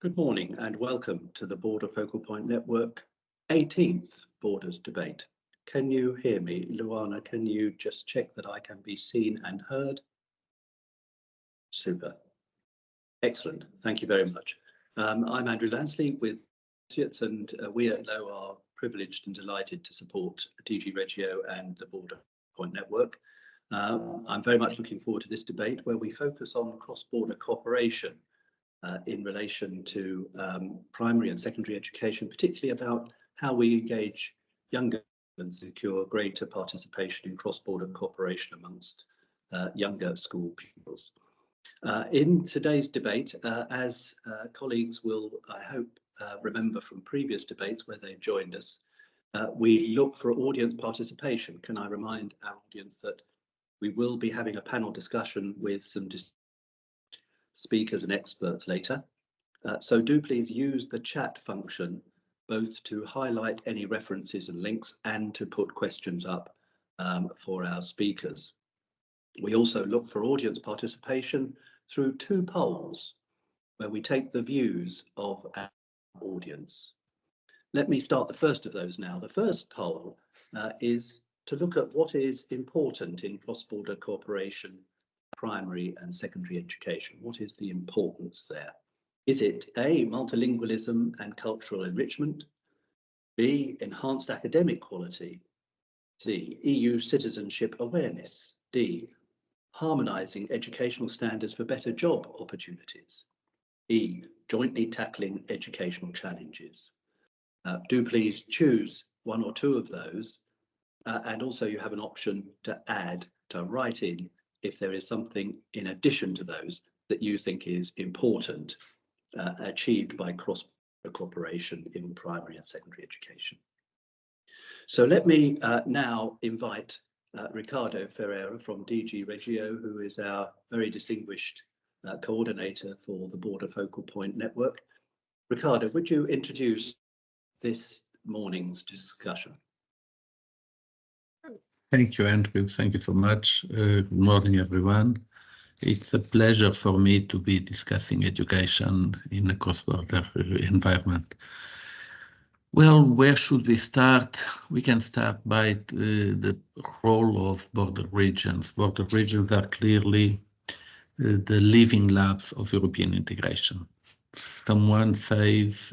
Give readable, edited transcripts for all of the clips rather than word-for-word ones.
Good morning and welcome to the Border Focal Point Network 18th Borders Debate. Can you hear me? Luana, can you just check that I can be seen and heard? Super. Excellent. Thank you very much. I'm Andrew Lansley with Associates, and we at LO are privileged and delighted to support DG REGIO and the Border Point Network. I'm very much looking forward to this debate where we focus on cross-border cooperation in relation to primary and secondary education, particularly about how we engage younger and secure greater participation in cross-border cooperation amongst younger school pupils. In today's debate, as colleagues will, I hope, remember from previous debates where they've joined us, we look for audience participation. Can I remind our audience that we will be having a panel discussion with some speakers and experts later. So do please use the chat function both to highlight any references and links and to put questions up for our speakers. We also look for audience participation through two polls where we take the views of our audience. Let me start the first of those now. The first poll is to look at what is important in cross-border cooperation, primary and secondary education. What is the importance there? Is it A, multilingualism and cultural enrichment? B, enhanced academic quality? C, EU citizenship awareness? D, harmonising educational standards for better job opportunities? E, jointly tackling educational challenges? Do please choose one or two of those, and also you have an option to add, to write in if there is something in addition to those that you think is important achieved by cross-border cooperation in primary and secondary education. So let me now invite Ricardo Ferreira from DG REGIO, who is our very distinguished coordinator for the Border Focal Point Network. Ricardo, would you introduce this morning's discussion? Thank you, Andrew. Thank you so much. Good morning, everyone. It's a pleasure for me to be discussing education in a cross-border environment. Well, where should we start? We can start by the role of border regions. Border regions are clearly the living labs of European integration. Someone says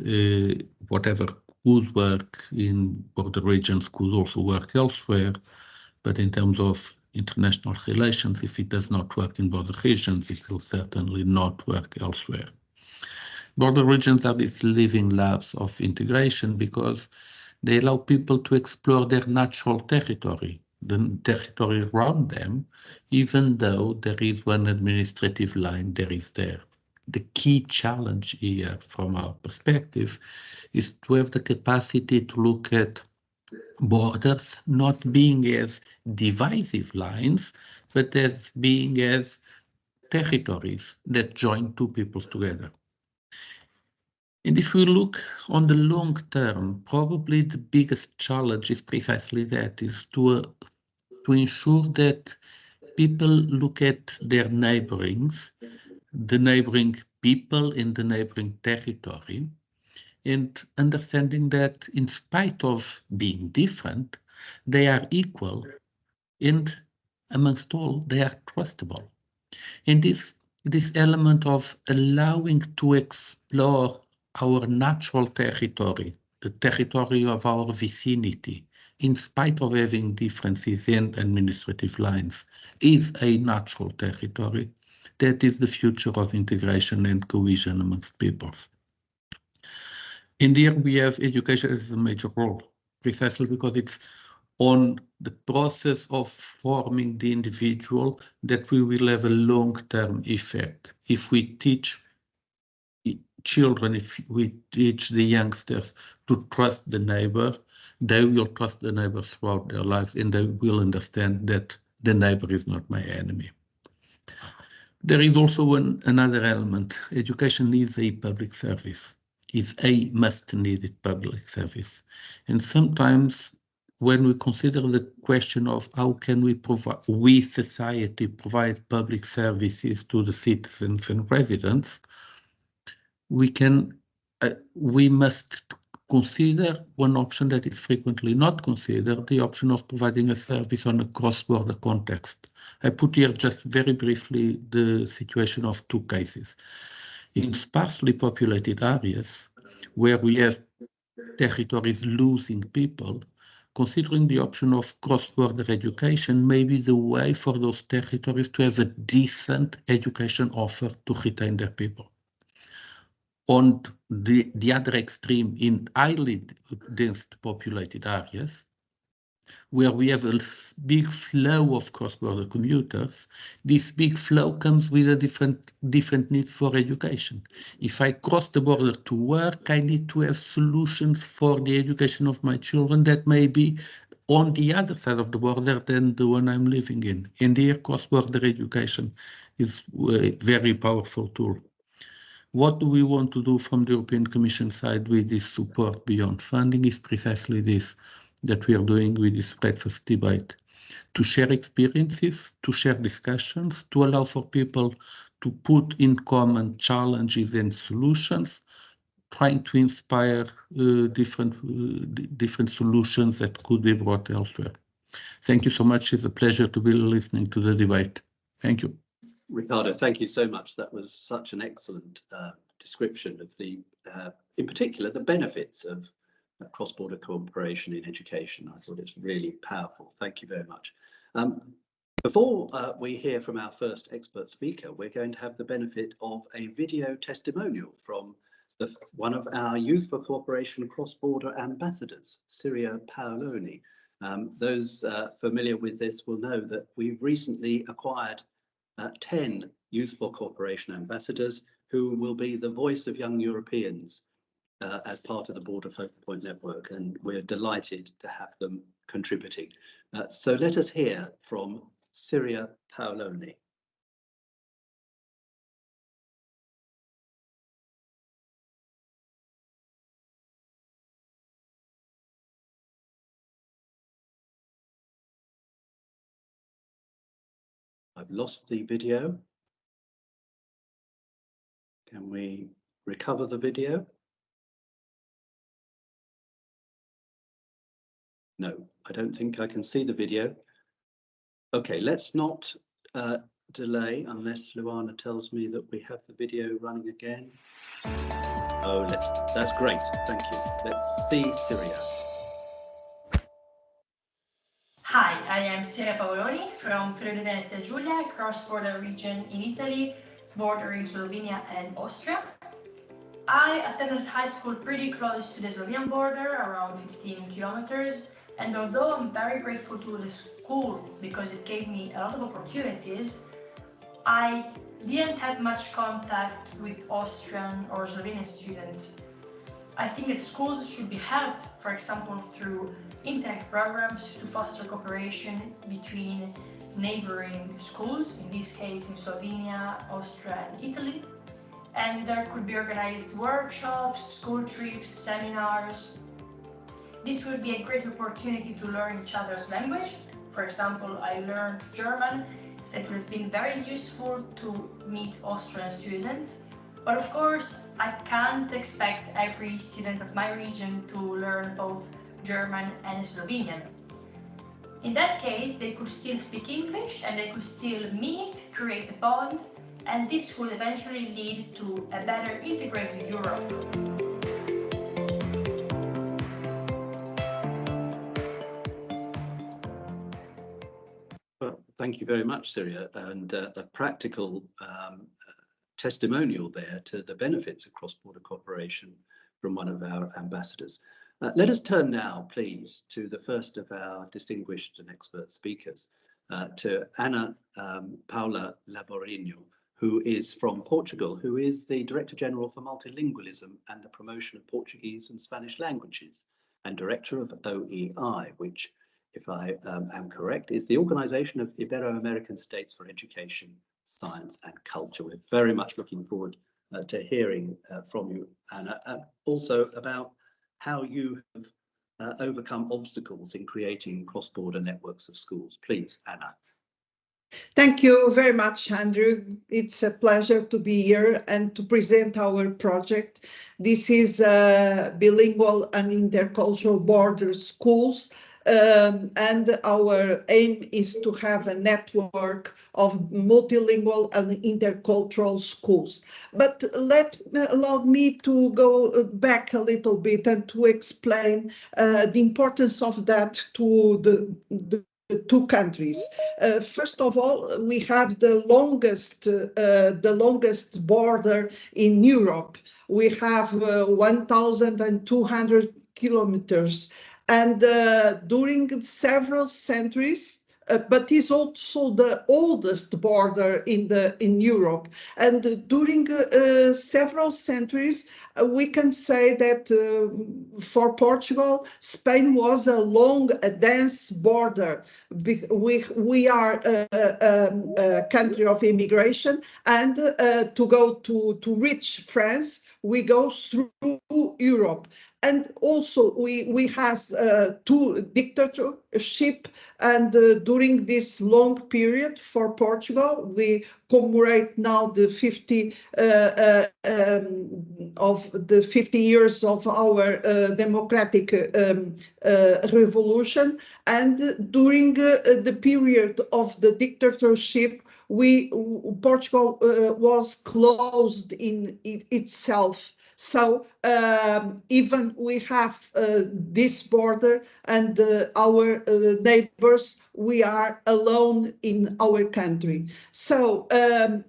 whatever could work in border regions could also work elsewhere. But in terms of international relations, if it does not work in border regions, it will certainly not work elsewhere. Border regions are these living labs of integration because they allow people to explore their natural territory, the territory around them, even though there is one administrative line there. The key challenge here, from our perspective, is to have the capacity to look at borders not being as divisive lines, but as being as territories that join two peoples together. And if we look on the long term, probably the biggest challenge is precisely that, is to ensure that people look at their neighborings, the neighboring people in the neighboring territory, and understanding that in spite of being different, they are equal, and amongst all, they are trustable. And this element of allowing to explore our natural territory, the territory of our vicinity, in spite of having differences in administrative lines, is a natural territory. That is the future of integration and cohesion amongst peoples. And here we have education as a major role, precisely because it's on the process of forming the individual that we will have a long-term effect. If we teach children, if we teach the youngsters to trust the neighbor, they will trust the neighbor throughout their lives, and they will understand that the neighbor is not my enemy. There is also another element. Education is a public service. Is a must-needed public service. And sometimes when we consider the question of how can we society provide public services to the citizens and residents, we must consider one option that is frequently not considered, the option of providing a service on a cross-border context. I put here just very briefly the situation of two cases. In sparsely populated areas, where we have territories losing people, considering the option of cross-border education may be the way for those territories to have a decent education offer to retain their people. On the other extreme, in highly dense populated areas, where we have a big flow of cross-border commuters, this big flow comes with a different need for education. If I cross the border to work, I need to have solutions for the education of my children that may be on the other side of the border than the one I'm living in. And here, cross-border education is a very powerful tool. What do we want to do from the European Commission side with this support beyond funding is precisely this that we are doing with this breakfast debate, to share experiences, to share discussions, to allow for people to put in common challenges and solutions, trying to inspire different solutions that could be brought elsewhere. Thank you so much. It's a pleasure to be listening to the debate. Thank you. Ricardo, thank you so much. That was such an excellent description of the, in particular, the benefits of cross-border cooperation in education. I thought it's really powerful. Thank you very much. Before we hear from our first expert speaker, we're going to have the benefit of a video testimonial from one of our Youth for Cooperation cross-border ambassadors, Syria Paoloni. Those familiar with this will know that we've recently acquired 10 Youth for Cooperation ambassadors who will be the voice of young Europeans as part of the Border Focal Point Network, and we're delighted to have them contributing. So let us hear from Syria Paoloni. I've lost the video. Can we recover the video? No, I don't think I can see the video. Okay, let's not delay unless Luana tells me that we have the video running again. Oh, that's great, thank you. Let's see Syria. Hi, I am Syria Paoloni from Friuli Giulia, cross-border region in Italy, bordering Slovenia and Austria. I attended high school pretty close to the Slovenian border, around 15 kilometers, and although I'm very grateful to the school because it gave me a lot of opportunities, I didn't have much contact with Austrian or Slovenian students. I think that schools should be helped, for example, through internet programs to foster cooperation between neighboring schools, in this case in Slovenia, Austria and Italy. And there could be organized workshops, school trips, seminars. This would be a great opportunity to learn each other's language. For example, I learned German. It would have been very useful to meet Austrian students. But of course, I can't expect every student of my region to learn both German and Slovenian. In that case, they could still speak English and they could still meet, create a bond, and this will eventually lead to a better integrated Europe. Well, thank you very much, Syria, and a practical testimonial there to the benefits of cross-border cooperation from one of our ambassadors. Let us turn now, please, to the first of our distinguished and expert speakers, to Ana Paula Laborinho, who is from Portugal, who is the Director General for Multilingualism and the Promotion of Portuguese and Spanish Languages, and Director of OEI, which, if I am correct, is the Organization of Ibero-American States for Education, Science and Culture. We're very much looking forward to hearing from you, Anna, also about how you have overcome obstacles in creating cross-border networks of schools. Please, Anna. Thank you very much, Andrew. It's a pleasure to be here and to present our project. This is bilingual and intercultural border schools. And our aim is to have a network of multilingual and intercultural schools. But allow me to go back a little bit and to explain the importance of that to the two countries. First of all, we have the longest border in Europe. We have 1,200 kilometers, and during several centuries, but is also the oldest border in Europe. And during several centuries, we can say that for Portugal, Spain was a dense border. We are a country of immigration, and to reach France, we go through Europe. And also we have two dictatorships, and during this long period for Portugal, we commemorate now the 50 years of our democratic revolution. And during the period of the dictatorship, Portugal was closed in itself. So even we have this border and our neighbors, we are alone in our country. So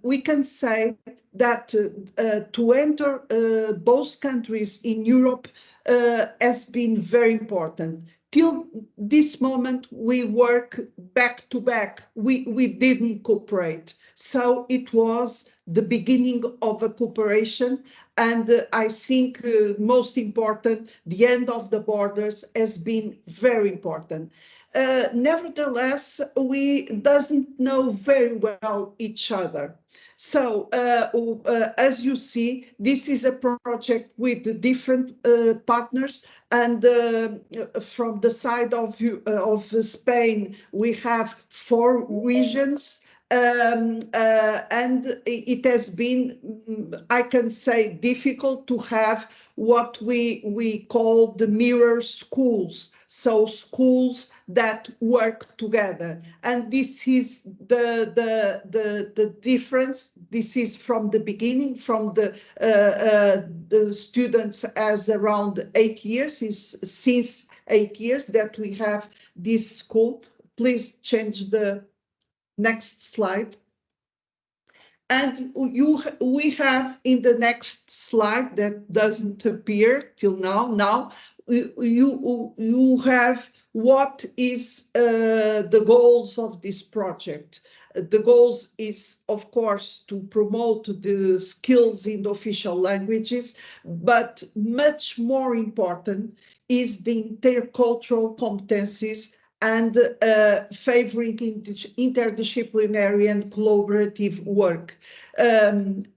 we can say that to enter both countries in Europe has been very important. Till this moment, we work back to back. We didn't cooperate. So it was the beginning of a cooperation. And I think most important, the end of the borders has been very important. Nevertheless, we doesn't know very well each other. So as you see, this is a project with different partners. And from the side of Spain, we have 4 regions. And it has been, I can say, difficult to have what we call the mirror schools. So schools that work together. And this is the difference. This is from the beginning, from the students as around 8 years, since 8 years that we have this school. Please change the next slide. And we have in the next slide that doesn't appear till now. You have what is the goals of this project. The goals is, of course, to promote the skills in the official languages, but much more important is the intercultural competencies and favoring interdisciplinary and collaborative work.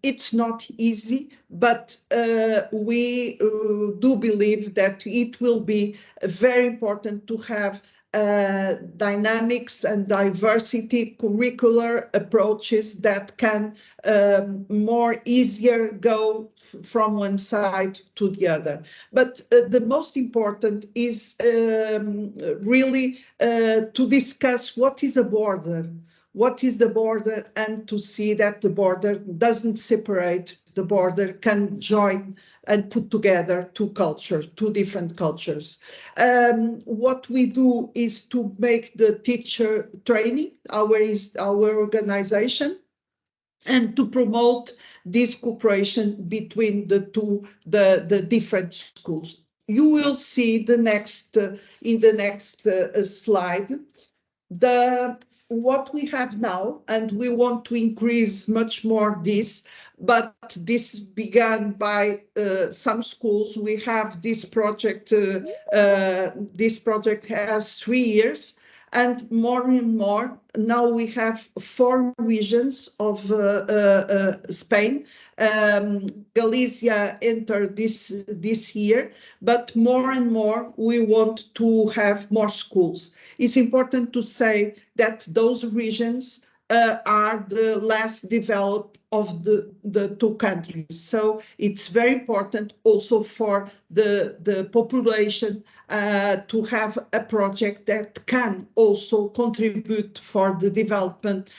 It's not easy, but we do believe that it will be very important to have dynamics and diversity curricular approaches that can more easier go from one side to the other. But the most important is really to discuss what is a border, what is the border, and to see that the border doesn't separate. The border can join and put together two cultures, two different cultures. What we do is to make the teacher training, our organization, and to promote this cooperation between the different schools. You will see in the next slide what we have now, and we want to increase much more this, but this began by some schools. We have this project. This project has 3 years. And more, now we have 4 regions of Spain. Galicia entered this year, but more and more we want to have more schools. It's important to say that those regions are the less developed of the two countries. So it's very important also for the population to have a project that can also contribute for the development,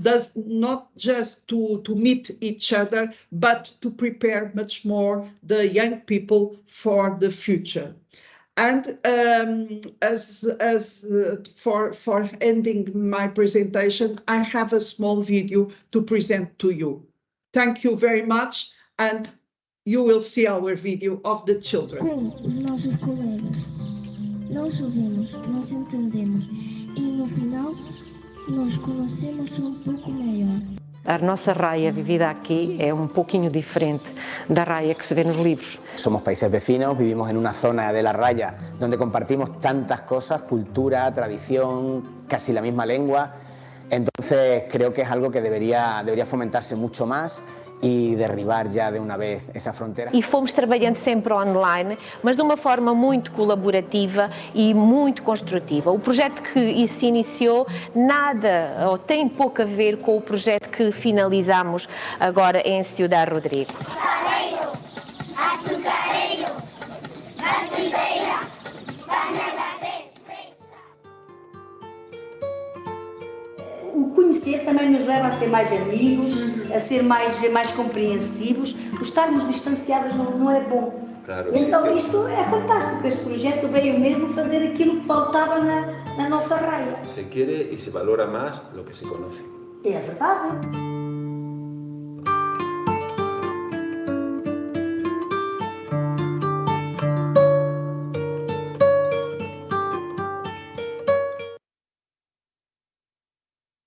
does not just to meet each other, but to prepare much more the young people for the future. And for ending my presentation, I have a small video to present to you. Thank you very much, and you will see our video of the children. Com os nossos colegas, nós ouvimos, nós entendemos e no final nós conhecemos pouco melhor. A nossa raia vivida aqui é pouquinho diferente da raia que se vê nos livros. Somos países vecinos, vivimos en una zona de la raya donde compartimos tantas cosas, cultura, tradición, casi la misma lengua. Entonces creo que es algo que debería fomentarse mucho más e derribar já de uma vez essa fronteira. E fomos trabalhando sempre online, mas de uma forma muito colaborativa e muito construtiva. O projeto que se iniciou nada, ou tem pouco a ver com o projeto que finalizamos agora em Ciudad Rodrigo. Saleiro, açucareiro, brasileira, panela de O conhecer também nos leva a ser mais amigos, a ser mais compreensivos. O estarmos distanciados não é bom. Claro, então isto é fantástico, este projeto veio mesmo fazer aquilo que faltava na nossa raia. Se quiere y se valora más lo que se conoce. É verdade.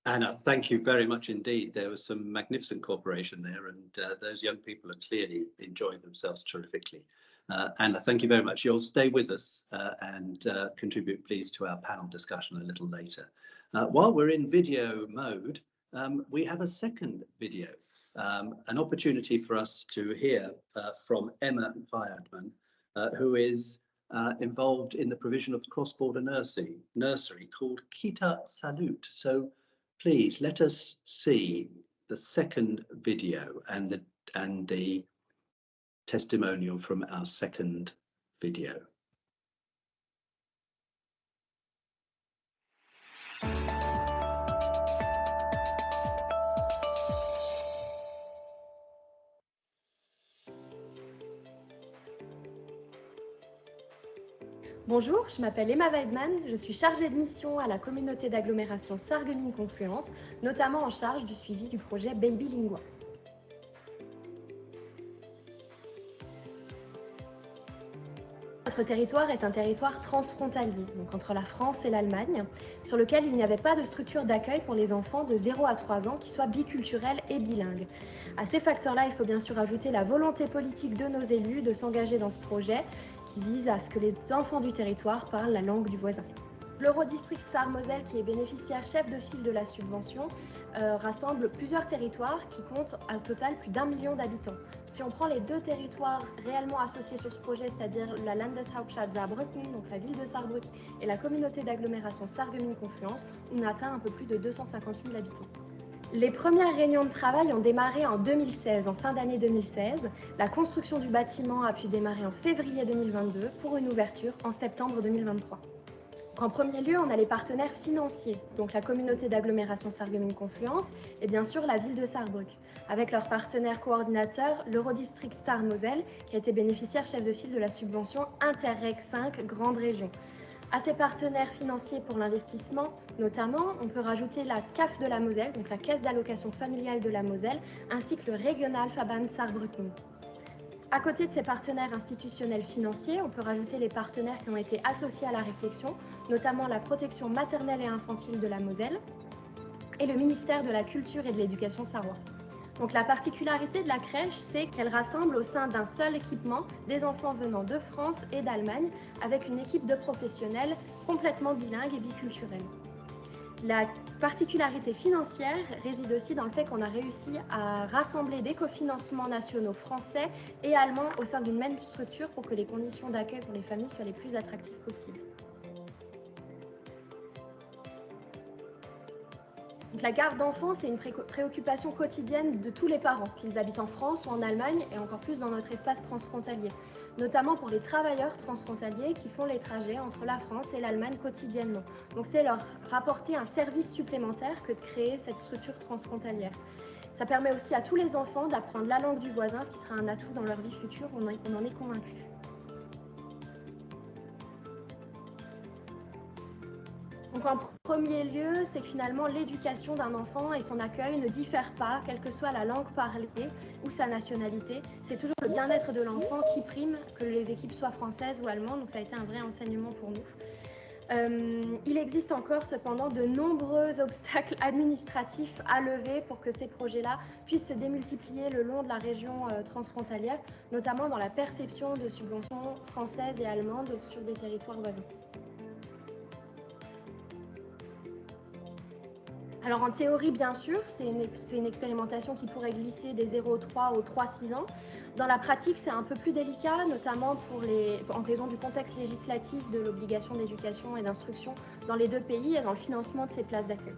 Anna, thank you very much indeed. There was some magnificent cooperation there, and those young people are clearly enjoying themselves terrifically. Anna, thank you very much. You'll stay with us and contribute, please, to our panel discussion a little later. While we're in video mode, we have a second video, an opportunity for us to hear from Emma Viardman, who is involved in the provision of cross-border nursery called Kita Salute. So please let us see the second video and the testimonial from our second video. Bonjour, je m'appelle Emma Weidman, je suis chargée de mission à la communauté d'agglomération Sarreguemines-Confluence, notamment en charge du suivi du projet Baby Lingua. Notre territoire est un territoire transfrontalier, donc entre la France et l'Allemagne, sur lequel il n'y avait pas de structure d'accueil pour les enfants de 0 à 3 ans qui soient biculturels et bilingues. À ces facteurs-là, il faut bien sûr ajouter la volonté politique de nos élus de s'engager dans ce projet qui vise à ce que les enfants du territoire parlent la langue du voisin. L'Eurodistrict Sarre-Moselle, qui est bénéficiaire chef de file de la subvention, rassemble plusieurs territoires qui comptent au total plus d'1 million d'habitants. Si on prend les deux territoires réellement associés sur ce projet, c'est-à-dire la Landeshauptstadt Saarbrücken, donc la ville de Saarbrück, et la communauté d'agglomération Sarreguemines-Confluence, on atteint un peu plus de 250 000 habitants. Les premières réunions de travail ont démarré en 2016, en fin d'année 2016. La construction du bâtiment a pu démarrer en février 2022 pour une ouverture en septembre 2023. En premier lieu, on a les partenaires financiers, donc la communauté d'agglomération Sarreguemines-Confluence et bien sûr la ville de Saarbrück, avec leur partenaire coordinateur, l'Eurodistrict Sarre-Moselle, qui a été bénéficiaire chef de file de la subvention Interreg 5 Grande Région. À ces partenaires financiers pour l'investissement, notamment, on peut rajouter la CAF de la Moselle, donc la Caisse d'allocation familiale de la Moselle, ainsi que le Regionalverband Saarbrücken. À côté de ces partenaires institutionnels financiers, on peut rajouter les partenaires qui ont été associés à la réflexion, notamment la protection maternelle et infantile de la Moselle et le ministère de la Culture et de l'Éducation sarrois. Donc la particularité de la crèche, c'est qu'elle rassemble au sein d'un seul équipement des enfants venant de France et d'Allemagne avec une équipe de professionnels complètement bilingues et biculturels. La particularité financière réside aussi dans le fait qu'on a réussi à rassembler des cofinancements nationaux français et allemands au sein d'une même structure pour que les conditions d'accueil pour les familles soient les plus attractives possibles. Donc, la garde d'enfants, c'est une préoccupation quotidienne de tous les parents, qu'ils habitent en France ou en Allemagne, et encore plus dans notre espace transfrontalier, notamment pour les travailleurs transfrontaliers qui font les trajets entre la France et l'Allemagne quotidiennement. Donc c'est leur rapporter un service supplémentaire que de créer cette structure transfrontalière. Ça permet aussi à tous les enfants d'apprendre la langue du voisin, ce qui sera un atout dans leur vie future, on en est convaincus. Donc en premier lieu, c'est que finalement l'éducation d'un enfant et son accueil ne diffèrent pas, quelle que soit la langue parlée ou sa nationalité. C'est toujours le bien-être de l'enfant qui prime, que les équipes soient françaises ou allemandes, donc ça a été un vrai enseignement pour nous. Il existe encore cependant de nombreux obstacles administratifs à lever pour que ces projets-là puissent se démultiplier le long de la région transfrontalière, notamment dans la perception de subventions françaises et allemandes sur des territoires voisins. Alors en théorie, bien sûr, c'est une expérimentation qui pourrait glisser des 0,3 aux 3,6 ans. Dans la pratique, c'est un peu plus délicat, notamment en raison du contexte législatif de l'obligation d'éducation et d'instruction dans les deux pays et dans le financement de ces places d'accueil.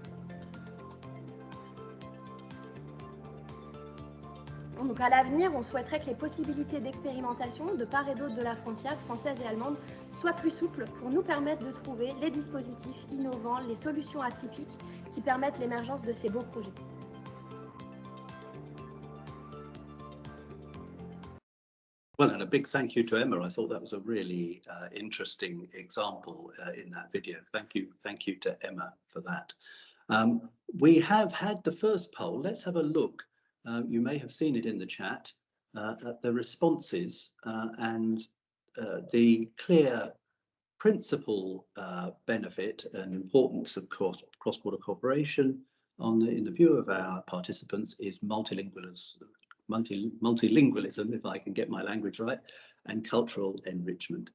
Donc à l'avenir, on souhaiterait que les possibilités d'expérimentation de part et d'autre de la frontière française et allemande soient plus souples pour nous permettre de trouver les dispositifs innovants, les solutions atypiques qui permettent l'émergence de ces beaux projets. Well, and a big thank you to Emma. I thought that was a really interesting example in that video. Thank you to Emma for that. We have had the first poll. Let's have a look. You may have seen it in the chat, at the responses and the clear principal benefit and importance of cross-border cooperation in the view of our participants is multilingualism, if I can get my language right, and cultural enrichment.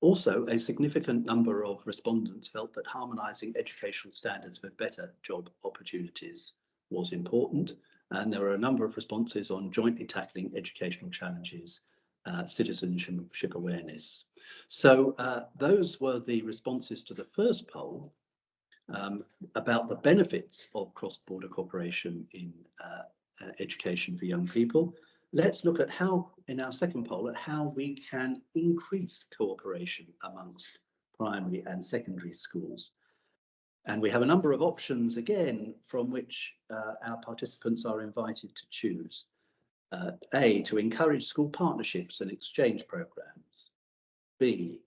Also, a significant number of respondents felt that harmonising educational standards for better job opportunities was important, and there were a number of responses on jointly tackling educational challenges, citizenship awareness. So those were the responses to the first poll about the benefits of cross-border cooperation in education for young people. Let's look at how, in our second poll, at how we can increase cooperation amongst primary and secondary schools. And we have a number of options, again, from which our participants are invited to choose. A, to encourage school partnerships and exchange programs. B,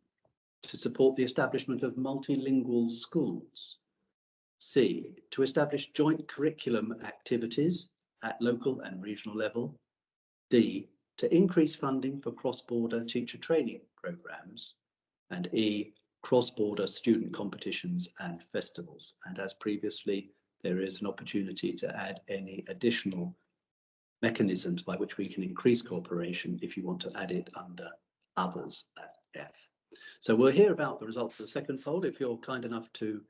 to support the establishment of multilingual schools. C, to establish joint curriculum activities at local and regional level. D, to increase funding for cross-border teacher training programs. And E, cross-border student competitions and festivals. And as previously, there is an opportunity to add any additional mechanisms by which we can increase cooperation if you want to add it under others at F. So we'll hear about the results of the second poll if you're kind enough to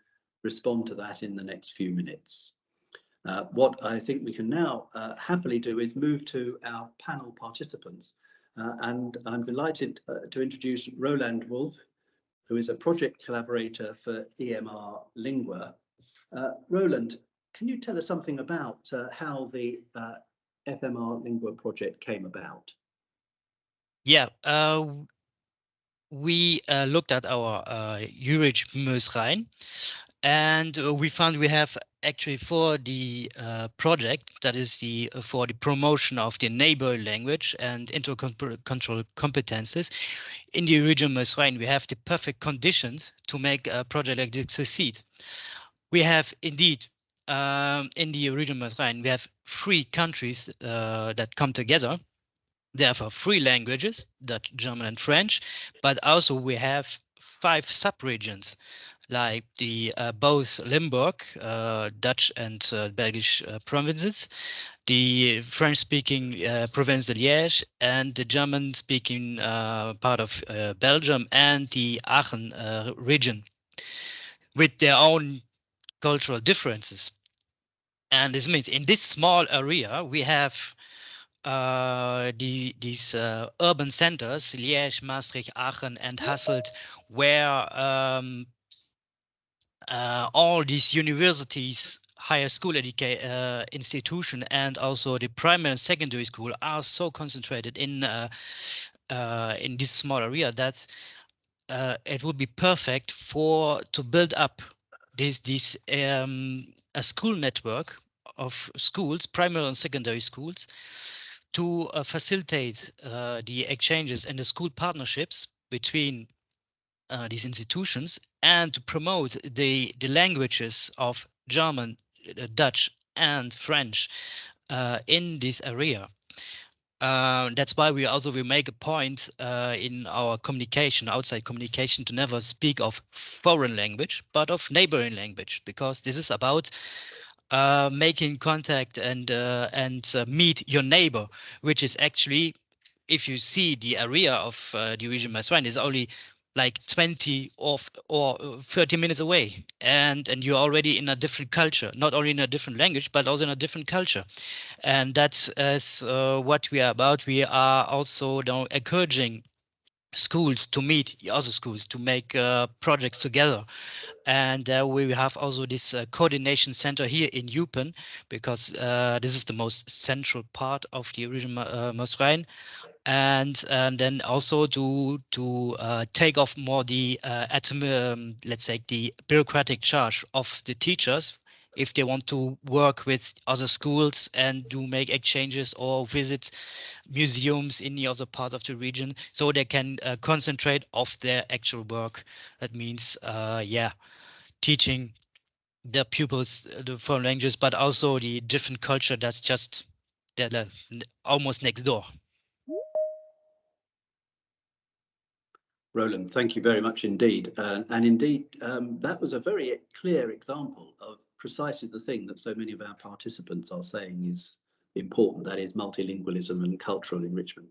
respond to that in the next few minutes. What I think we can now happily do is move to our panel participants. And I'm delighted to introduce Roland Wolf, who is a project collaborator for EMR Lingua. Roland, can you tell us something about how the FMR Lingua project came about? Yeah, we looked at our Erasmus Rhein, and we found we have actually for the project that is for the promotion of the neighbor language and intercultural competences in the Erasmus Rhein, we have the perfect conditions to make a project like this succeed. We have indeed in the Erasmus Rhein, we have 3 countries that come together. Therefore, 3 languages, Dutch, German, and French, but also we have 5 sub-regions, like the both Limburg, Dutch and Belgish provinces, the French-speaking province of Liège, and the German-speaking part of Belgium, and the Aachen region, with their own cultural differences. And this means in this small area we have these urban centers, Liège, Maastricht, Aachen, and Hasselt, where all these universities, higher school institution, and also the primary and secondary school are so concentrated in this small area that it would be perfect to build up a school network of schools, primary and secondary schools, to facilitate the exchanges and the school partnerships between these institutions, and to promote the languages of German, Dutch, and French in this area. That's why we make a point in our communication, outside communication, to never speak of foreign language, but of neighboring language, because this is about making contact and meet your neighbor, which is actually, if you see the area of the region Masrine, is only like 20 or 30 minutes away, and you're already in a different culture, not only in a different language, but also in a different culture. And that's what we are about. We are also now encouraging schools to meet other schools, to make projects together. And we have also this coordination center here in Eupen, because this is the most central part of the region Masrine. And then also to take off more the let's say the bureaucratic charge of the teachers, if they want to work with other schools and do make exchanges or visit museums in the other part of the region, so they can concentrate off their actual work. That means teaching the pupils the foreign languages, but also the different culture that's just almost next door. Roland, thank you very much indeed. And indeed, that was a very clear example of precisely the thing that so many of our participants are saying is important, that is multilingualism and cultural enrichment.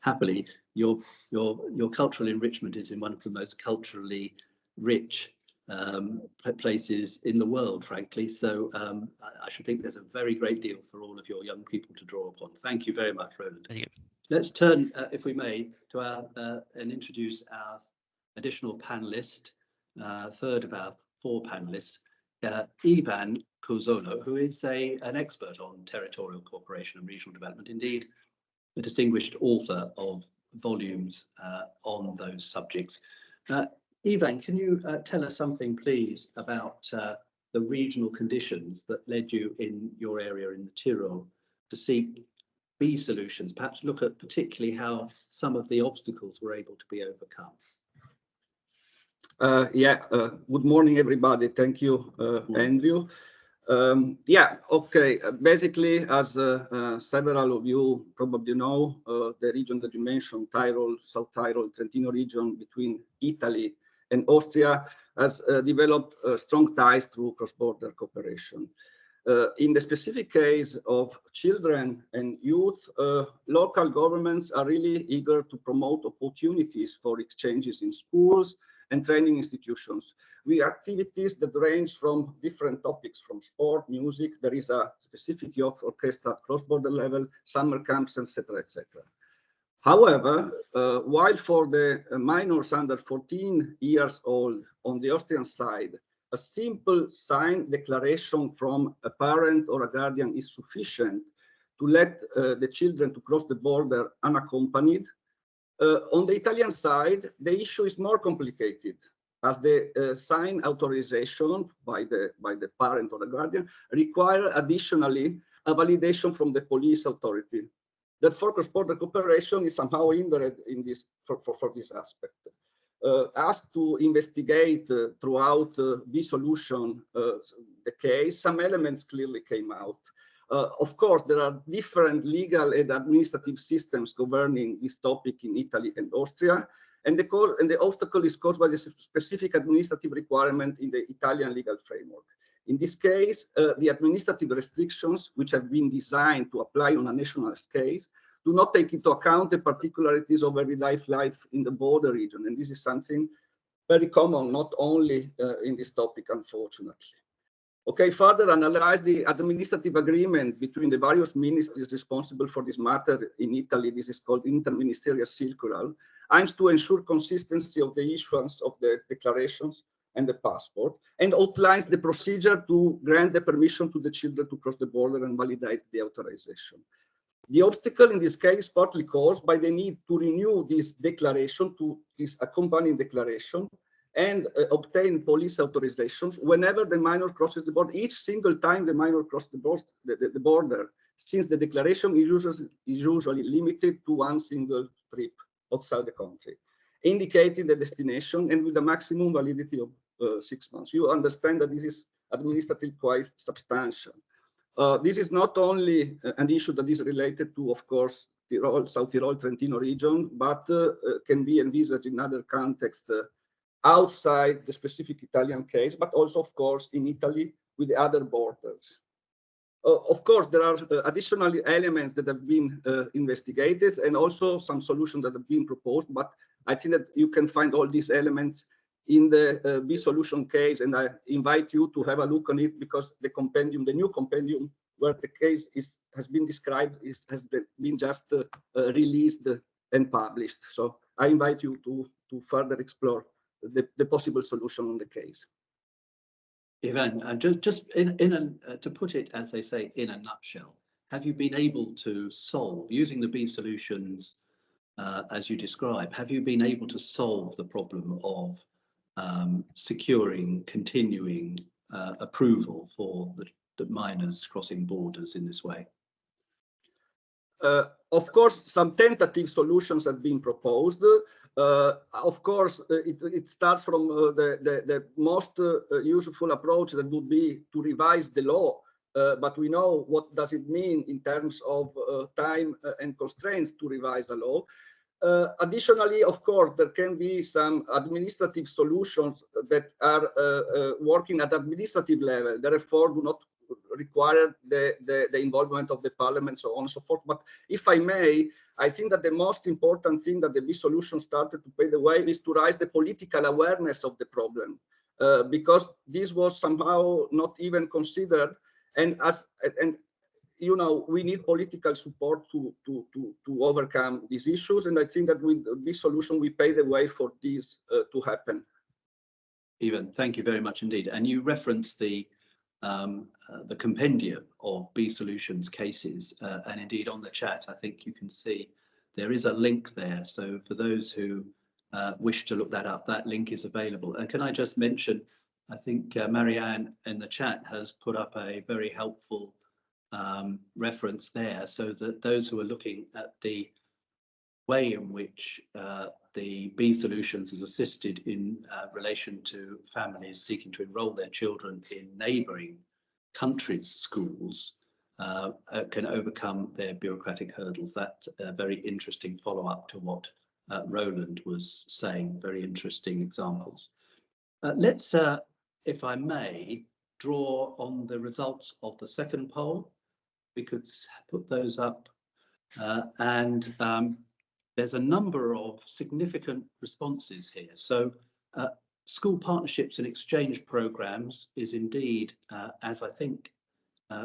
Happily, your cultural enrichment is in one of the most culturally rich places in the world, frankly. So I should think there's a very great deal for all of your young people to draw upon. Thank you very much, Roland. Thank you. Let's turn, if we may, to our and introduce our additional panelist, third of our four panelists, Ivan Kuzolo, who is an expert on territorial cooperation and regional development, indeed a distinguished author of volumes on those subjects. Ivan, can you tell us something, please, about the regional conditions that led you in your area in the Tyrol to seek these solutions, perhaps look at particularly how some of the obstacles were able to be overcome? Good morning, everybody. Thank you, Andrew. Basically, as several of you probably know, the region that you mentioned, Tyrol, South Tyrol, Trentino region between Italy and Austria, has developed strong ties through cross-border cooperation. In the specific case of children and youth, local governments are really eager to promote opportunities for exchanges in schools and training institutions with activities that range from different topics, from sport, music. There is a specific youth orchestra at cross-border level, summer camps, etc., etc. However, while for the minors under 14 years old on the Austrian side, a simple signed declaration from a parent or a guardian is sufficient to let the children to cross the border unaccompanied. On the Italian side, the issue is more complicated, as the signed authorization by the parent or the guardian require additionally a validation from the police authority. Therefore, cross-border cooperation is somehow hindered in this for this aspect. Asked to investigate throughout the solution the case, some elements clearly came out. Of course, there are different legal and administrative systems governing this topic in Italy and Austria, and the obstacle is caused by the specific administrative requirement in the Italian legal framework. In this case, the administrative restrictions, which have been designed to apply on a national scale, do not take into account the particularities of every life in the border region. And this is something very common, not only in this topic, unfortunately. Okay, further analyze the administrative agreement between the various ministries responsible for this matter in Italy. This is called interministerial circular, aims to ensure consistency of the issuance of the declarations and the passport, and outlines the procedure to grant the permission to the children to cross the border and validate the authorization. The obstacle in this case is partly caused by the need to renew this declaration, to this accompanying declaration, and obtain police authorizations whenever the minor crosses the border, each single time the minor crosses the border, since the declaration is usually limited to one single trip outside the country, indicating the destination and with a maximum validity of 6 months. You understand that this is administratively quite substantial. This is not only an issue that is related to, of course, Tyrol, South Tyrol, Trentino region, but can be envisaged in other contexts outside the specific Italian case, but also, of course, in Italy with the other borders. Of course, there are additional elements that have been investigated and also some solutions that have been proposed, but I think that you can find all these elements in the B solution case, and I invite you to have a look on it, because the compendium, the new compendium where the case has been described, has been just released and published. So I invite you to further explore the possible solution on the case. Ivan, just to put it, as they say, in a nutshell, have you been able to solve, using the B solutions as you describe, have you been able to solve the problem of securing continuing approval for the minors crossing borders in this way? Of course, some tentative solutions have been proposed. Of course, it starts from the most useful approach that would be to revise the law, but we know what does it mean in terms of time and constraints to revise a law. Additionally, of course, there can be some administrative solutions that are working at administrative level, therefore do not require the involvement of the parliament, so on and so forth. But if I may, I think that the most important thing that the B solution started to pave the way is to raise the political awareness of the problem, because this was somehow not even considered, and you know, we need political support to overcome these issues, and I think that with this solution we pave the way for this to happen. Ivan, thank you very much indeed. And you referenced the compendium of B solutions cases, and indeed on the chat I think you can see there is a link there, so for those who wish to look that up, that link is available. And can I just mention, I think Marianne in the chat has put up a very helpful reference there, so that those who are looking at the way in which the B solutions has assisted in relation to families seeking to enrol their children in neighbouring countries' schools can overcome their bureaucratic hurdles. That's a very interesting follow-up to what Roland was saying, very interesting examples. Let's, if I may, draw on the results of the second poll. We could put those up, and there's a number of significant responses here. So school partnerships and exchange programs is indeed, as I think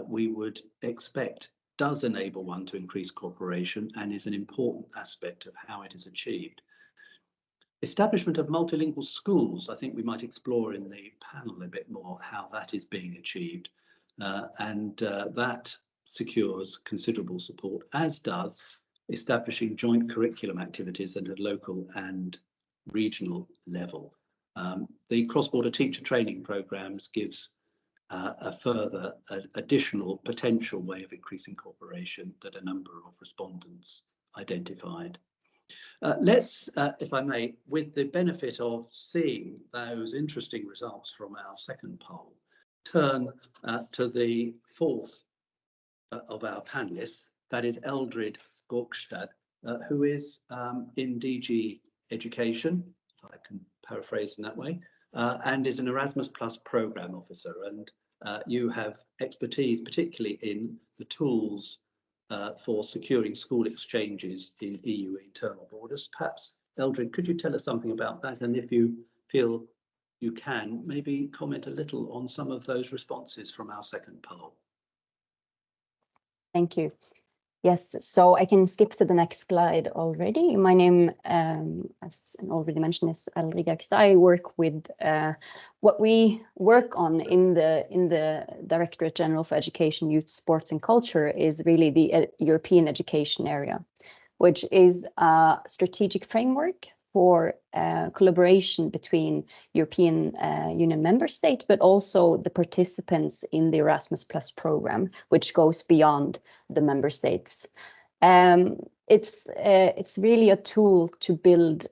we would expect, does enable one to increase cooperation and is an important aspect of how it is achieved. Establishment of multilingual schools, I think we might explore in the panel a bit more how that is being achieved, and that secures considerable support, as does establishing joint curriculum activities at a local and regional level. The cross-border teacher training programs gives a further additional potential way of increasing cooperation that a number of respondents identified. Let's, if I may, with the benefit of seeing those interesting results from our second poll, turn to the fourth of our panelists, that is Eldrid Gaukstad, who is in DG Education, if I can paraphrase in that way, and is an Erasmus Plus program officer. And you have expertise, particularly in the tools for securing school exchanges in EU internal borders. Perhaps, Eldrid, could you tell us something about that? And if you feel you can, maybe comment a little on some of those responses from our second poll. Thank you. Yes, so I can skip to the next slide already. My name, as already mentioned, is Eldrid. I work with what we work on in the Directorate General for Education, Youth, Sports and Culture is really the European education area, which is a strategic framework for collaboration between European Union member states, but also the participants in the Erasmus Plus program, which goes beyond the member states. It's really a tool to build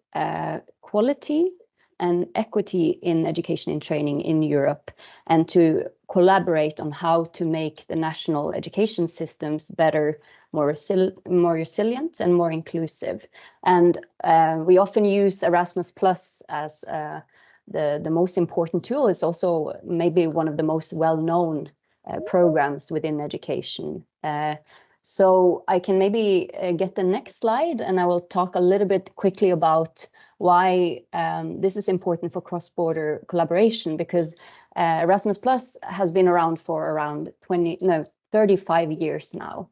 quality and equity in education and training in Europe, and to collaborate on how to make the national education systems better, more resilient and more inclusive. And we often use Erasmus Plus as the most important tool. It's also maybe one of the most well-known programs within education. So I can maybe get the next slide, and I will talk a little bit quickly about why this is important for cross-border collaboration, because Erasmus Plus has been around for around 35 years now.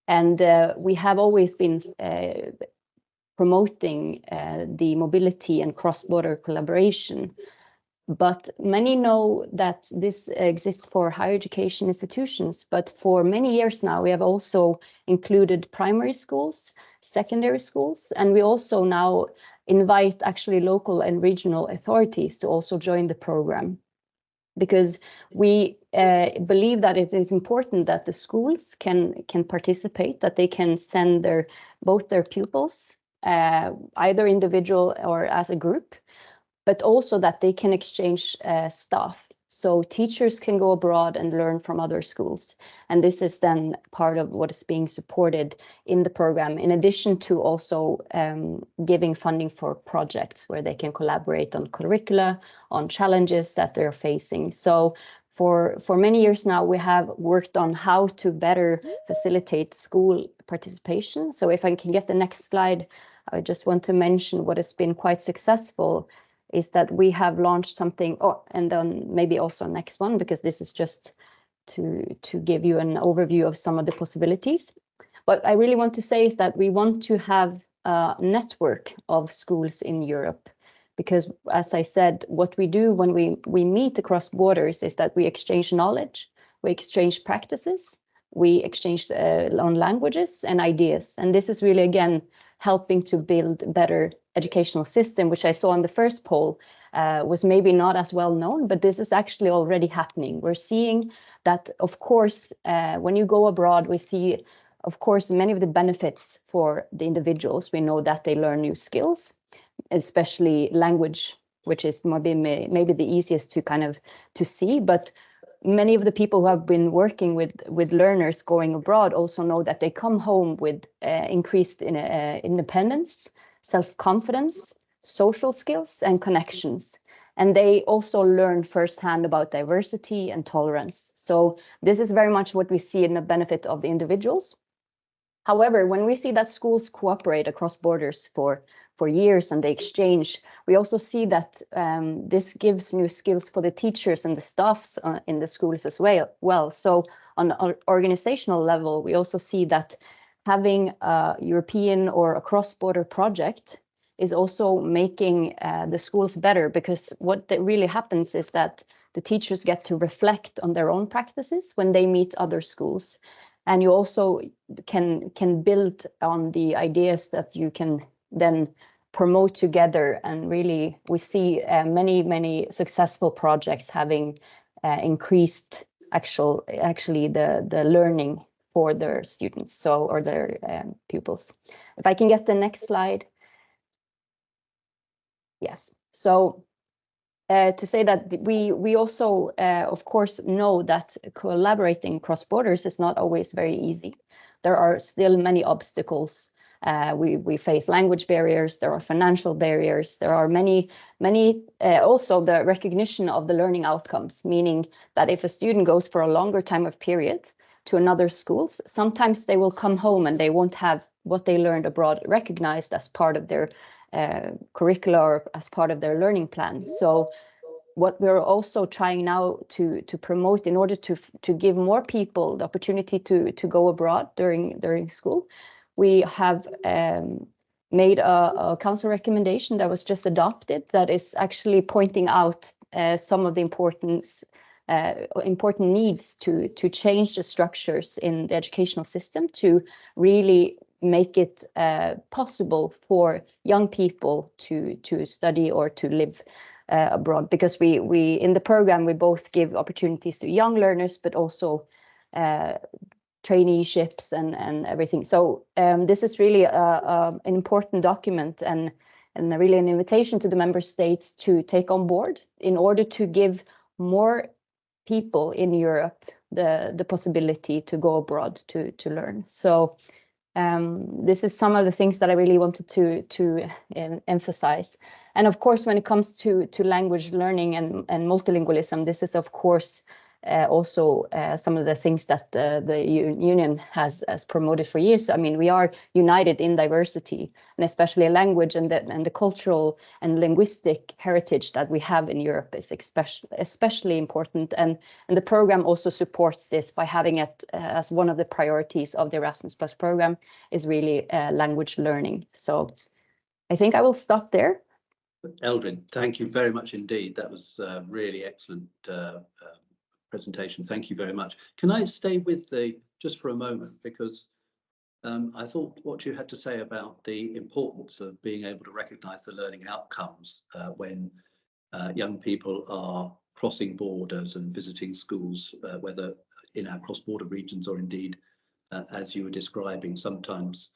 And we have always been promoting the mobility and cross-border collaboration. But many know that this exists for higher education institutions. But for many years now, we have also included primary schools, secondary schools, and we also now invite actually local and regional authorities to also join the program, because we believe that it is important that the schools can participate, that they can send both their pupils, either individual or as a group, but also that they can exchange staff. So teachers can go abroad and learn from other schools. And this is then part of what is being supported in the program, in addition to also giving funding for projects where they can collaborate on curricula, on challenges that they're facing. So for many years now, we have worked on how to better facilitate school participation. So if I can get the next slide, I just want to mention what has been quite successful is that we have launched something, and then maybe also next one, because this is just to give you an overview of some of the possibilities. What I really want to say is that we want to have a network of schools in Europe, because as I said, what we do when we meet across borders is that we exchange knowledge, we exchange practices, we exchange on languages and ideas. And this is really, again, helping to build better educational system, which I saw in the first poll was maybe not as well known, but this is actually already happening. We're seeing that, of course, when you go abroad, we see, of course, many of the benefits for the individuals. We know that they learn new skills, especially language, which is maybe the easiest to see, but many of the people who have been working with learners going abroad also know that they come home with increased independence, self-confidence, social skills, and connections. And they also learn firsthand about diversity and tolerance. So this is very much what we see in the benefit of the individuals. However, when we see that schools cooperate across borders for years and they exchange, we also see that this gives new skills for the teachers and the staffs in the schools as well. So on an organizational level, we also see that having a European or a cross-border project is also making the schools better, because what really happens is that the teachers get to reflect on their own practices when they meet other schools. And you also can build on the ideas that you can then promote together. And really, we see many successful projects having increased actually the learning for their students, or their pupils. If I can get the next slide. Yes. So to say that we also, of course, know that collaborating cross borders is not always very easy. There are still many obstacles. We face language barriers, there are financial barriers, there are many also the recognition of the learning outcomes, meaning that if a student goes for a longer time of period to another schools, sometimes they will come home and they won't have what they learned abroad recognized as part of their curricula or as part of their learning plan. So what we're also trying now to promote in order to give more people the opportunity to go abroad during school, we have made a council recommendation that was just adopted that is actually pointing out some of the important needs to change the structures in the educational system to really make it possible for young people to study or to live abroad, because we in the program we both give opportunities to young learners but also traineeships and everything. So this is really an important document and really an invitation to the member states to take on board in order to give more people in Europe the possibility to go abroad to learn. So this is some of the things that I really wanted to emphasize. And of course, when it comes to language learning and multilingualism, this is of course also some of the things that the union has promoted for years. I mean, we are united in diversity, and especially language and the cultural and linguistic heritage that we have in Europe is especially important. And the program also supports this by having it as one of the priorities of the Erasmus Plus program is really language learning. So I think I will stop there. Eldrid, thank you very much indeed. That was really excellent presentation. Thank you very much. Can I stay with just for a moment, because I thought what you had to say about the importance of being able to recognise the learning outcomes when young people are crossing borders and visiting schools, whether in our cross-border regions or indeed, as you were describing, sometimes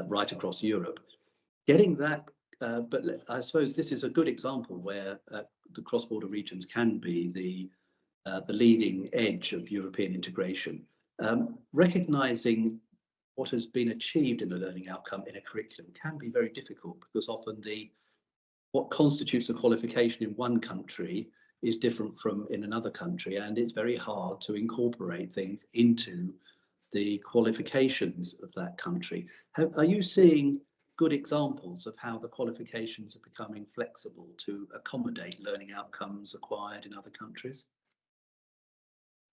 right across Europe. Getting that, but I suppose this is a good example where the cross-border regions can be the leading edge of European integration. Recognising what has been achieved in the learning outcome in a curriculum can be very difficult, because often what constitutes a qualification in one country is different from in another country, and it's very hard to incorporate things into the qualifications of that country. Are you seeing good examples of how the qualifications are becoming flexible to accommodate learning outcomes acquired in other countries?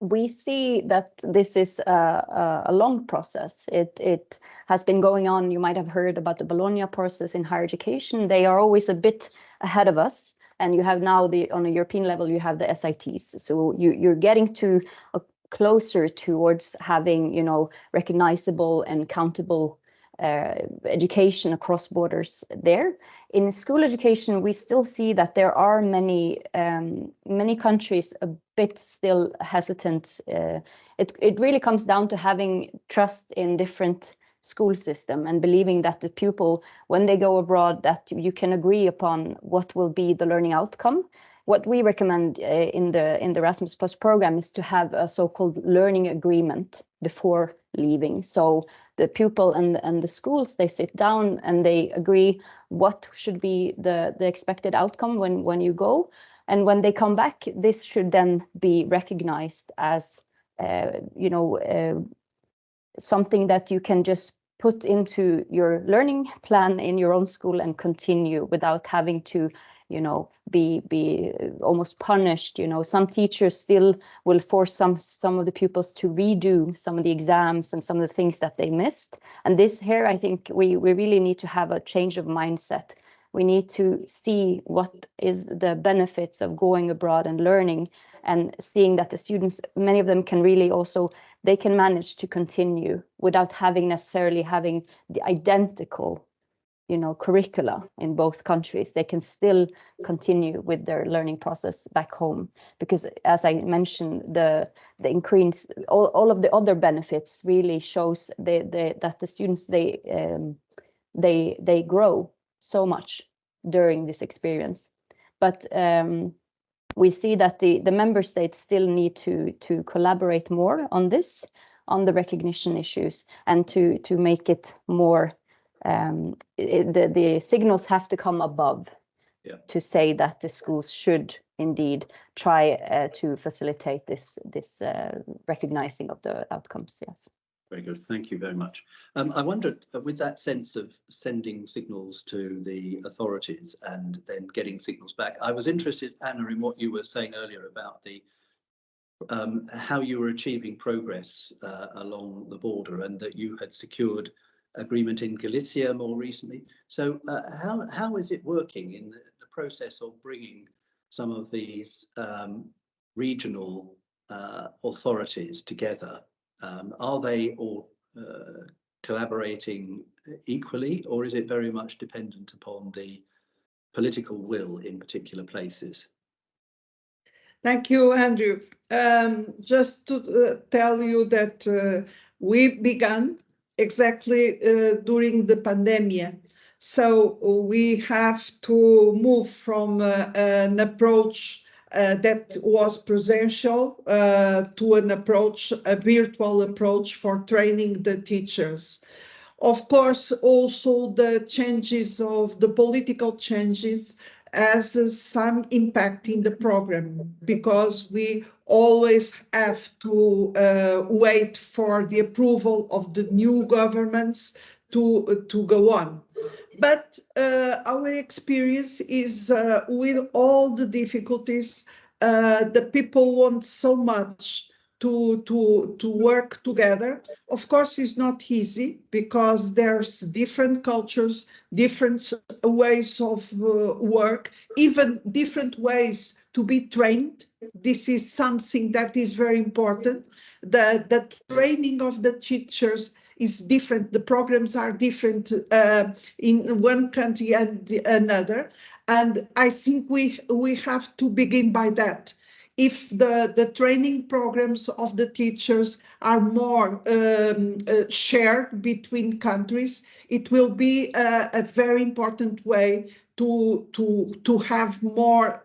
We see that this is a long process. It has been going on. You might have heard about the Bologna process in higher education. They are always a bit ahead of us. And you have now on a European level, you have the SITs. So you're getting to closer towards having, recognizable and countable education across borders there. In school education, we still see that there are many countries a bit still hesitant. It really comes down to having trust in different school system and believing that the pupil, when they go abroad, that you can agree upon what will be the learning outcome. What we recommend in the Erasmus Plus program is to have a so-called learning agreement before leaving. So the pupil and the schools, they sit down and they agree what should be the expected outcome when you go. And when they come back, this should then be recognized as, something that you can just put into your learning plan in your own school and continue without having to, be almost punished. Some teachers still will force some of the pupils to redo some of the exams and some of the things that they missed. And this here, I think we really need to have a change of mindset. We need to see what is the benefits of going abroad and learning, and seeing that the students, many of them can really also, they can manage to continue without necessarily having the identical curricula in both countries. They can still continue with their learning process back home, because as I mentioned, the increase, all of the other benefits really shows that the students, they grow so much during this experience. But we see that the member states still need to collaborate more on this, on the recognition issues, and to make it more, the signals have to come above to say that the schools should indeed try to facilitate this recognizing of the outcomes. Yes. Very good. Thank you very much. I wondered, with that sense of sending signals to the authorities and then getting signals back, I was interested, Anna, in what you were saying earlier about the how you were achieving progress along the border, and that you had secured agreement in Galicia more recently. So how is it working in the process of bringing some of these regional authorities together? Are they all collaborating equally, or is it very much dependent upon the political will in particular places? Thank you, Andrew. Just to tell you that we began exactly during the pandemic. So we have to move from an approach that was presential to an approach, a virtual approach for training the teachers. Of course, also the changes of the political changes has some impact in the program, because we always have to wait for the approval of the new governments to go on. But our experience is with all the difficulties, the people want so much to work together. Of course, it's not easy, because there's different cultures, different ways of work, even different ways to be trained. This is something that is very important. The training of the teachers is different. The programs are different in one country and another. And I think we have to begin by that. If the training programs of the teachers are more shared between countries, it will be a very important way to have more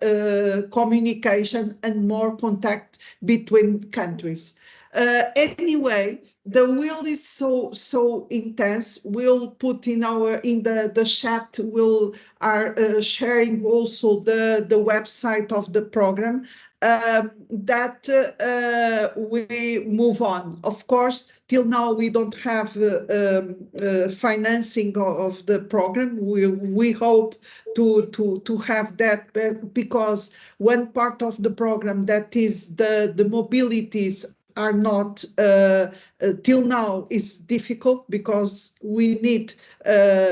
communication and more contact between countries. Anyway, the will is so intense. We'll put in the chat. Are sharing also the website of the program. That we move on. Of course, till now we don't have financing of the program. We hope to have that, because one part of the program, that is the mobilities, are not till now is difficult, because we need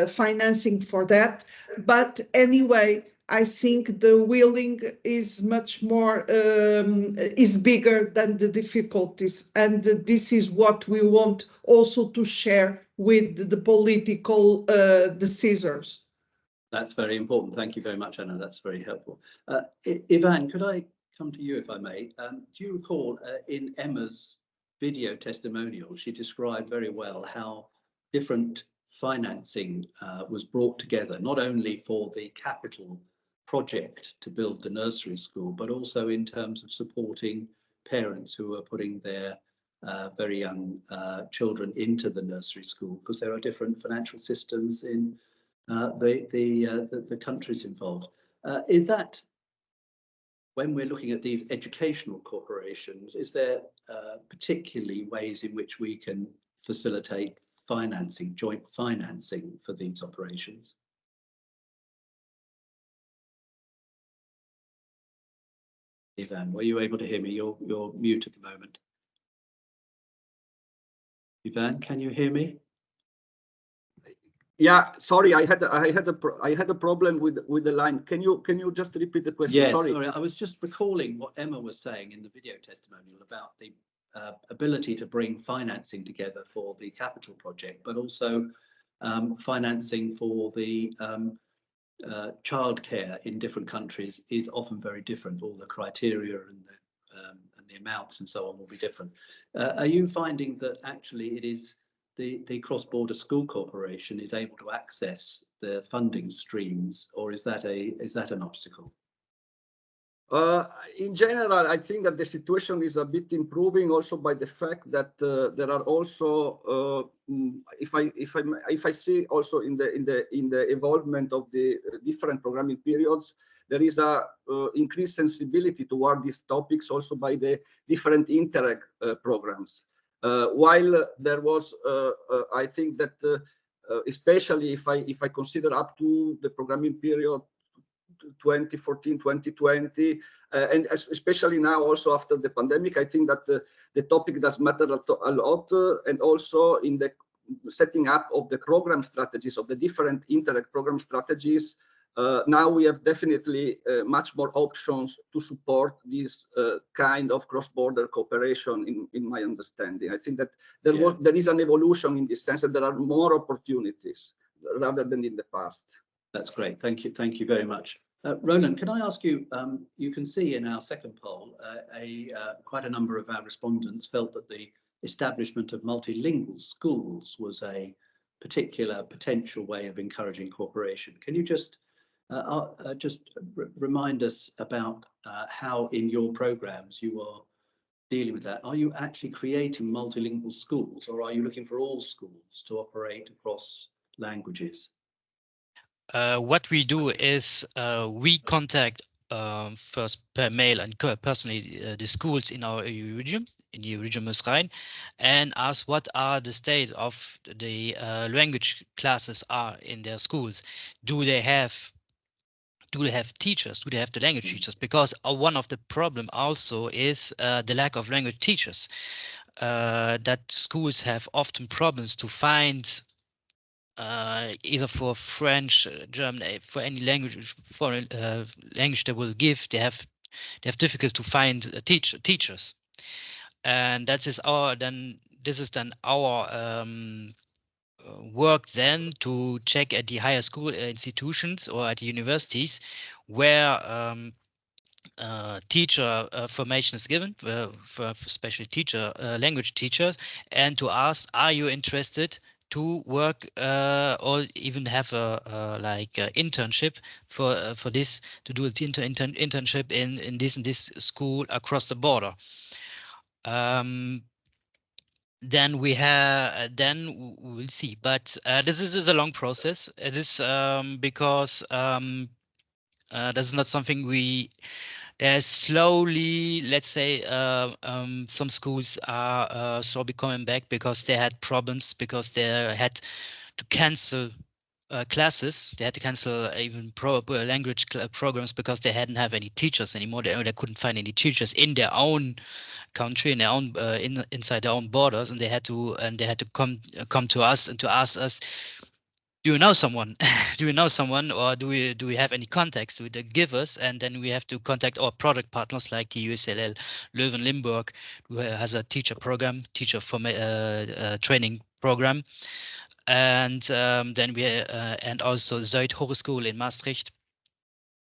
financing for that. But anyway, I think the willing is much more, is bigger than the difficulties. And this is what we want also to share with the political decisors. That's very important. Thank you very much, Anna. That's very helpful. Ivan, could I come to you, if I may? Do you recall in Emma's video testimonial, she described very well how different financing was brought together, not only for the capital project to build the nursery school, but also in terms of supporting parents who are putting their very young children into the nursery school, because there are different financial systems in the countries involved. Is that, when we're looking at these educational corporations, is there particularly ways in which we can facilitate financing, joint financing for these operations? Ivan, were you able to hear me? You're mute at the moment. Ivan, can you hear me? Yeah, sorry, I had a problem with the line. Can you just repeat the question? Yes, sorry. I was just recalling what Emma was saying in the video testimonial about the ability to bring financing together for the capital project, but also financing for the childcare in different countries is often very different. All the criteria and the amounts and so on will be different. Are you finding that actually it is the cross-border school corporation is able to access the funding streams, or is that an obstacle? In general, I think that the situation is a bit improving, also by the fact that there are also, if I see also in the involvement of the different programming periods, there is a increased sensibility toward these topics also by the different Interreg programs. While there was, I think that especially if I consider up to the programming period 2014, 2020, and especially now also after the pandemic, I think that the topic does matter a lot, and also in the setting up of the program strategies of the different Interreg program strategies. Now we have definitely much more options to support this kind of cross-border cooperation. In my understanding, I think that there is an evolution in this sense, and there are more opportunities rather than in the past. That's great. Thank you very much. Roland, can I ask you? You can see in our second poll, quite a number of our respondents felt that the establishment of multilingual schools was a particular potential way of encouraging cooperation. Can you just remind us about how in your programs you are dealing with that? Are you actually creating multilingual schools, or are you looking for all schools to operate across languages? What we do is we contact first per mail and personally the schools in our region, in the region Rhein, and ask what are the state of the language classes are in their schools. Do they have teachers? Do they have the language teachers? Because one of the problem also is the lack of language teachers. That schools have often problems to find either for French, German, for any language, foreign language they will give. They have difficult to find teachers, and this is then our work then to check at the higher school institutions or at the universities where teacher formation is given for especially language teachers, and to ask, are you interested to work or even have a internship for this, to do an internship in this school across the border. Then we will see, but this is a long process. It is because this is not something there's slowly, let's say, some schools are slowly coming back because they had problems, because they had to cancel classes. They had to cancel even language programs because they hadn't have any teachers anymore. They couldn't find any teachers in their own country, in their own inside their own borders, and they had to come to us and to ask us, do you know someone? Do you know someone, or do we have any contacts? Would they give us? And then we have to contact our product partners like the USLL Leuven-Limburg, who has a teacher training program, and then we and also Zuid Hogeschool in Maastricht,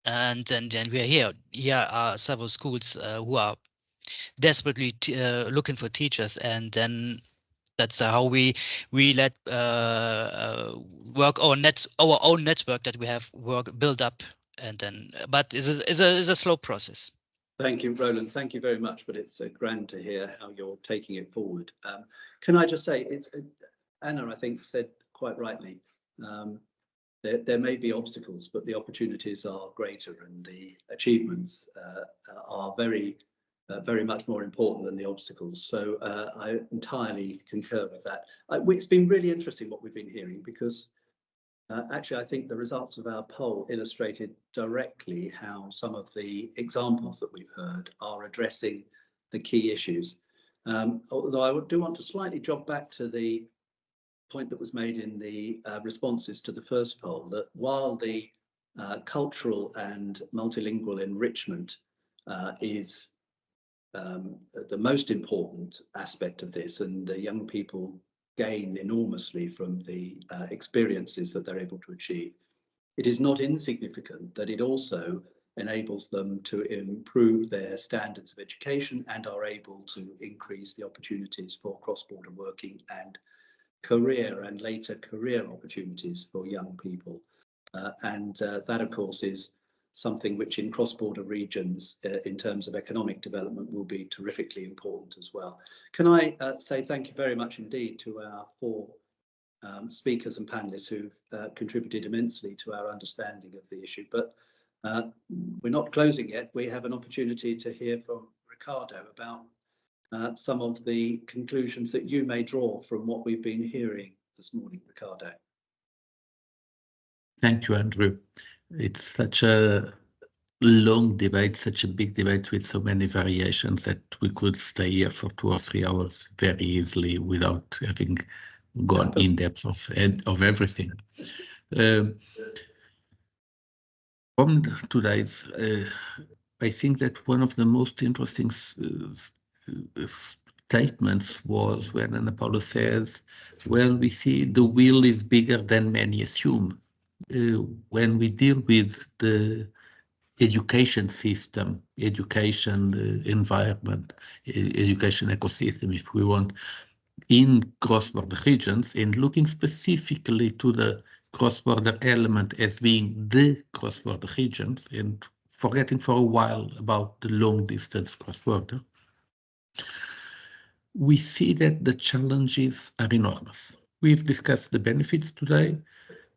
and then we are here. Here are several schools who are desperately looking for teachers, and then that's how we let work our own network that we have built up, and then but it's a slow process. Thank you, Roland. Thank you very much. But it's grand to hear how you're taking it forward. Can I just say, Anna, I think, said quite rightly, there may be obstacles, but the opportunities are greater, and the achievements are very much more important than the obstacles. So I entirely concur with that. It's been really interesting what we've been hearing, because actually I think the results of our poll illustrated directly how some of the examples that we've heard are addressing the key issues. Although I do want to slightly jog back to the point that was made in the responses to the first poll, that while the cultural and multilingual enrichment is the most important aspect of this, and young people gain enormously from the experiences that they're able to achieve, it is not insignificant that it also enables them to improve their standards of education and are able to increase the opportunities for cross-border working and career and later career opportunities for young people. And that, of course, is something which in cross-border regions in terms of economic development will be terrifically important as well. Can I say thank you very much indeed to our four speakers and panelists who've contributed immensely to our understanding of the issue. But we're not closing yet. We have an opportunity to hear from Ricardo about some of the conclusions that you may draw from what we've been hearing this morning, Ricardo. Thank you, Andrew. It's such a long debate, such a big debate with so many variations that we could stay here for 2 or 3 hours very easily without having gone in depth of everything. From today's, I think that one of the most interesting statements was when Paula says, well, we see the will is bigger than many assume. When we deal with the education system, education environment, education ecosystem, if we want, in cross-border regions, and looking specifically to the cross-border element as being the cross-border regions, and forgetting for a while about the long-distance cross-border, we see that the challenges are enormous. We've discussed the benefits today.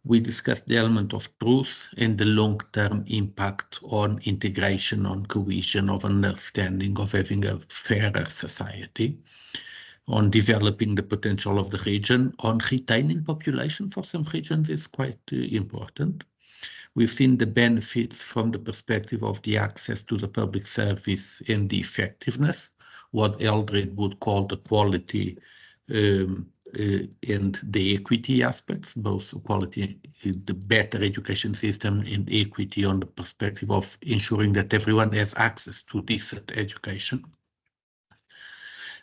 We discussed the element of truth and the long-term impact on integration, on cohesion, of understanding, of having a fairer society, on developing the potential of the region, on retaining population for some regions is quite important. We've seen the benefits from the perspective of the access to the public service and the effectiveness, what Eldrid would call the quality and the equity aspects, both quality, the better education system, and equity on the perspective of ensuring that everyone has access to decent education.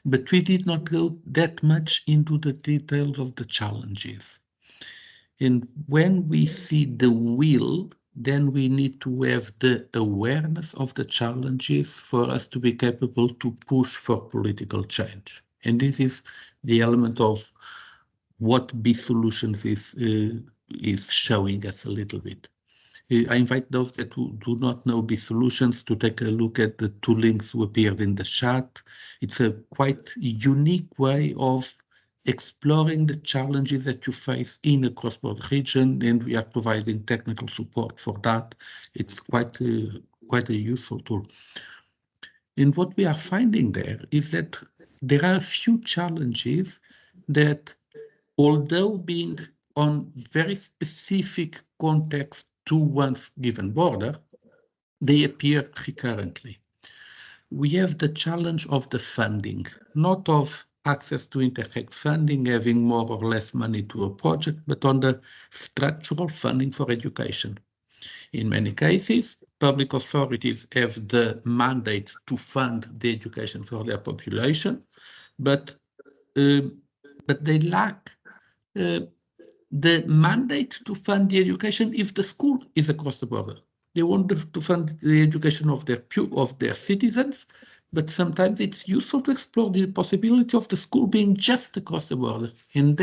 But we did not go that much into the details of the challenges. And when we see the will, then we need to have the awareness of the challenges for us to be capable to push for political change. And this is the element of what B Solutions is showing us a little bit. I invite those that do not know B Solutions to take a look at the 2 links who appeared in the chat. It's a quite unique way of exploring the challenges that you face in a cross-border region, and we are providing technical support for that. It's quite a useful tool. And what we are finding there is that there are a few challenges that, although being on very specific context to one's given border, they appear recurrently. We have the challenge of the funding, not of access to Interreg funding, having more or less money to a project, but on the structural funding for education. In many cases, public authorities have the mandate to fund the education for their population, but they lack the mandate to fund the education if the school is across the border. They want to fund the education of their citizens, but sometimes it's useful to explore the possibility of the school being just across the border. And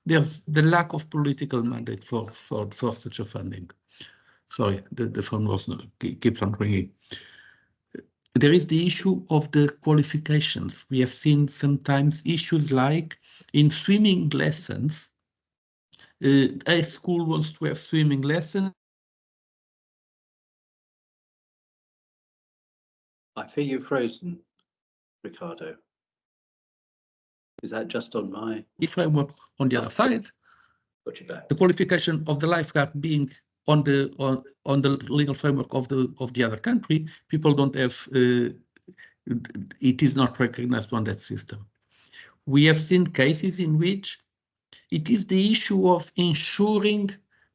there's the lack of political mandate for such a funding. Sorry, the phone keeps on ringing. There is the issue of the qualifications. We have seen sometimes issues like in swimming lessons, a school wants to have swimming lessons. I feel you frozen, Ricardo. Is that just on my... If I were on the other side, got you back. The qualification of the lifeguard being on the legal framework of the other country, people don't have, it is not recognized on that system. We have seen cases in which it is the issue of ensuring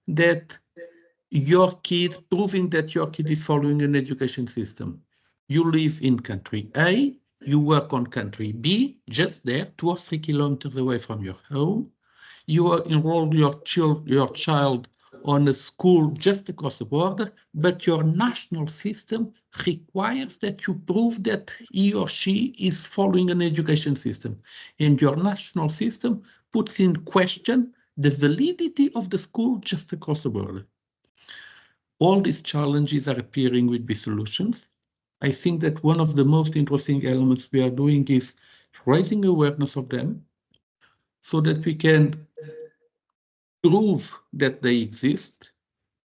that proving that your kid is following an education system. You live in country A, you work on country B, just there, 2 or 3 kilometers away from your home. You enroll your child on a school just across the border, but your national system requires that you prove that he or she is following an education system. And your national system puts in question the validity of the school just across the border. All these challenges are appearing with B Solutions. I think that one of the most interesting elements we are doing is raising awareness of them so that we can prove that they exist,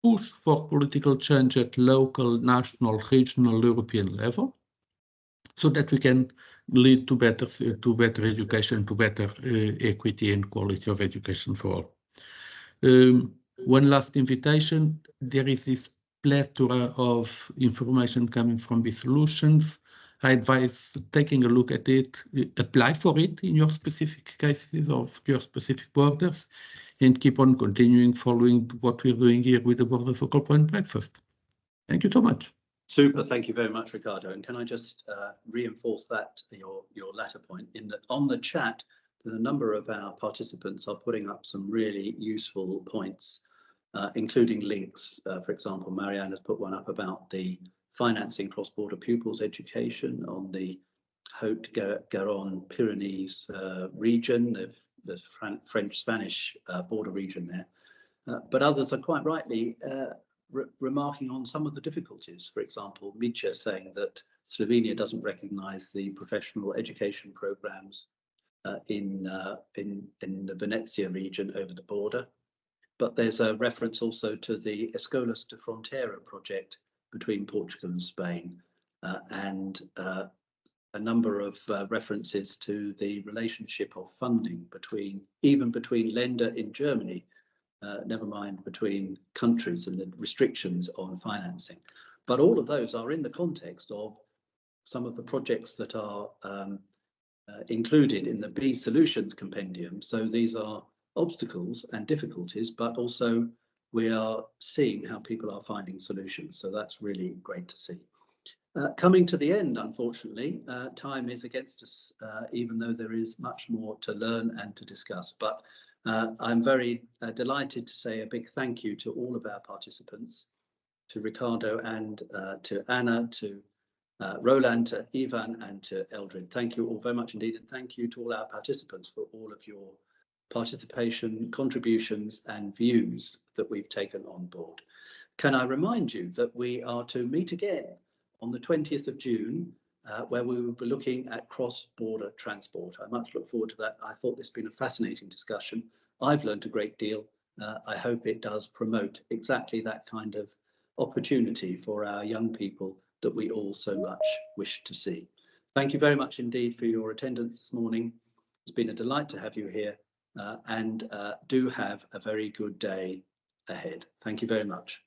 push for political change at local, national, regional, European level, so that we can lead to better education, to better equity and quality of education for all. One last invitation. There is this plethora of information coming from the solutions. I advise taking a look at it, apply for it in your specific cases of your specific borders, and keep on continuing following what we're doing here with the Border Focal Point Breakfast. Thank you so much. Super, thank you very much, Ricardo. And can I just reinforce that, your latter point, in that on the chat, a number of our participants are putting up some really useful points, including links. For example, Marianne has put one up about the financing cross-border pupils education on the Haute-Garonne Pyrenees region, the French-Spanish border region there. But others are quite rightly remarking on some of the difficulties. For example, Mitya saying that Slovenia doesn't recognise the professional education programmes in the Venezia region over the border. But there's a reference also to the Escolas de Frontera project between Portugal and Spain, and a number of references to the relationship of funding even between Länder in Germany, never mind between countries, and the restrictions on financing. But all of those are in the context of some of the projects that are included in the B Solutions compendium. So these are obstacles and difficulties, but also we are seeing how people are finding solutions. So that's really great to see. Coming to the end, unfortunately, time is against us, even though there is much more to learn and to discuss. But I'm very delighted to say a big thank you to all of our participants, to Ricardo and to Anna, to Roland, to Ivan and to Eldrid. Thank you all very much indeed, and thank you to all our participants for all of your participation, contributions and views that we've taken on board. Can I remind you that we are to meet again on the 20th of June, where we will be looking at cross-border transport. I much look forward to that. I thought this has been a fascinating discussion. I've learned a great deal. I hope it does promote exactly that kind of opportunity for our young people that we all so much wish to see. Thank you very much indeed for your attendance this morning. It's been a delight to have you here, and do have a very good day ahead. Thank you very much.